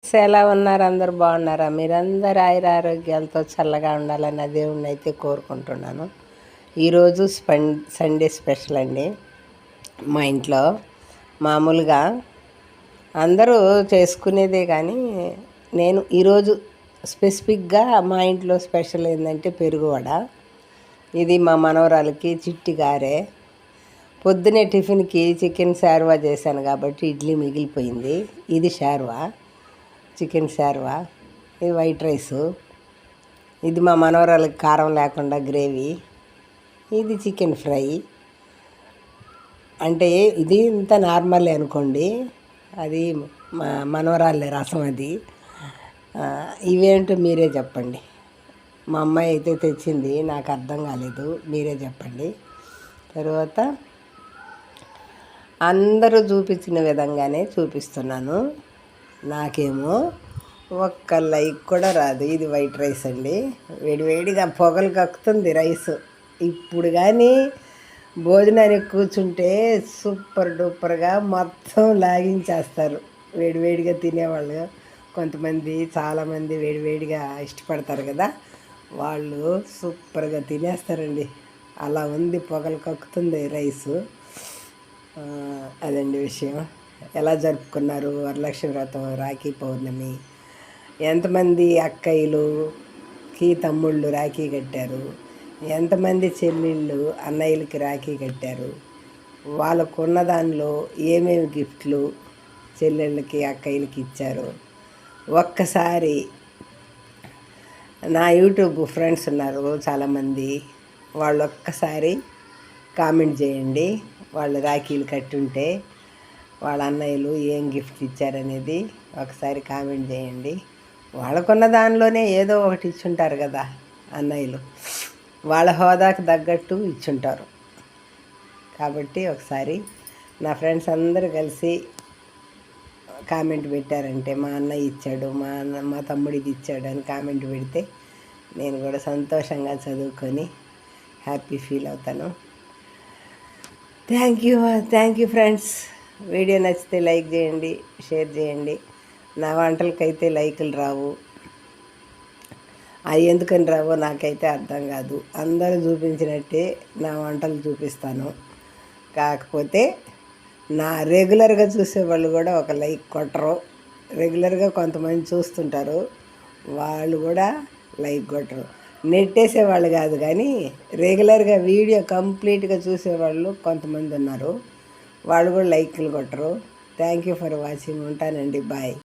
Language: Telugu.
ఎలా ఉన్నారు? అందరు బాగున్నారా? మీరందరూ ఆయురారోగ్యాలతో చల్లగా ఉండాలని దేవుణ్ణి అయితే కోరుకుంటున్నాను. ఈరోజు సండే స్పెషల్ అండి. మా ఇంట్లో మామూలుగా అందరూ చేసుకునేదే, కానీ నేను ఈరోజు స్పెసిఫిక్గా మా ఇంట్లో స్పెషల్ ఏంటంటే పెరుగువడ. ఇది మా మనవరాలకి చిట్టి గారే. పొద్దునే టిఫిన్కి చికెన్ శార్వా చేశాను కాబట్టి ఇడ్లీ మిగిలిపోయింది. ఇది శార్వా, చికెన్ శార్వా. ఇది వైట్ రైసు. ఇది మా మనవరాలకి కారం లేకుండా గ్రేవీ. ఇది చికెన్ ఫ్రై. అంటే ఇది ఇంత నార్మల్ అనుకోండి, అది మా మనవరాలే రసం. అది ఇవేంటో మీరే చెప్పండి. మా అమ్మాయి అయితే తెచ్చింది, నాకు అర్థం కాలేదు, మీరే చెప్పండి. తర్వాత అందరూ చూపించిన విధంగానే చూపిస్తున్నాను. నాకేమో ఒక్క లైక్ కూడా రాదు. ఇది వైట్ రైస్ అండి. వేడివేడిగా పొగలు కక్కుతుంది రైస్. ఇప్పుడు కానీ భోజనానికి కూర్చుంటే సూపర్ డూపర్గా మొత్తం లాగించేస్తారు. వేడివేడిగా తినేవాళ్ళు కొంతమంది, చాలామంది వేడివేడిగా ఇష్టపడతారు కదా, వాళ్ళు సూపర్గా తినేస్తారండి. అలా ఉంది, పొగలు కక్కుతుంది రైసు. అదండి విషయం. ఎలా జరుపుకున్నారు వరలక్ష్మి వ్రతం, రాఖీ పౌర్ణమి? ఎంతమంది అక్కయ్యలుకి తమ్ముళ్ళు రాఖీ కట్టారు? ఎంతమంది చెల్లెళ్ళు అన్నయ్యలకి రాఖీ కట్టారు? వాళ్ళకున్న దానిలో ఏమేమి గిఫ్ట్లు చెల్లెళ్ళకి అక్కయ్యలకి ఇచ్చారు? ఒక్కసారి నా యూట్యూబ్ ఫ్రెండ్స్ ఉన్నారు చాలామంది, వాళ్ళు ఒక్కసారి కామెంట్ చేయండి. వాళ్ళు రాఖీలు కట్టుంటే వాళ్ళ అన్నయ్యలు ఏం గిఫ్ట్ ఇచ్చారనేది ఒకసారి కామెంట్ చేయండి. వాళ్ళకున్న దానిలోనే ఏదో ఒకటి ఇచ్చుంటారు కదా అన్నయ్యలు, వాళ్ళ హోదాకు తగ్గట్టు ఇచ్చుంటారు. కాబట్టి ఒకసారి నా ఫ్రెండ్స్ అందరూ కలిసి కామెంట్ పెట్టారంటే, మా అన్నయ్య ఇచ్చాడు, మా తమ్ముడిది ఇచ్చాడు అని కామెంట్ పెడితే నేను కూడా సంతోషంగా చదువుకొని హ్యాపీ ఫీల్ అవుతాను. Thank you friends. వీడియో నచ్చితే లైక్ చేయండి, షేర్ చేయండి. నా వంటలకైతే లైకులు రావు, అవి ఎందుకని రావో నాకైతే అర్థం కాదు. అందరూ చూపించినట్టే నా వంటలు చూపిస్తాను. కాకపోతే నా రెగ్యులర్గా చూసేవాళ్ళు కూడా ఒక లైక్ కొట్టరు. రెగ్యులర్గా కొంతమంది చూస్తుంటారు, వాళ్ళు కూడా లైక్ కొట్టరు. నెట్టేసేవాళ్ళు కాదు, కానీ రెగ్యులర్గా వీడియో కంప్లీట్గా చూసేవాళ్ళు కొంతమంది ఉన్నారు, వాళ్ళు కూడా లైక్లు కొట్టరు. Thank you for watching. ఉంటానండి, బాయ్.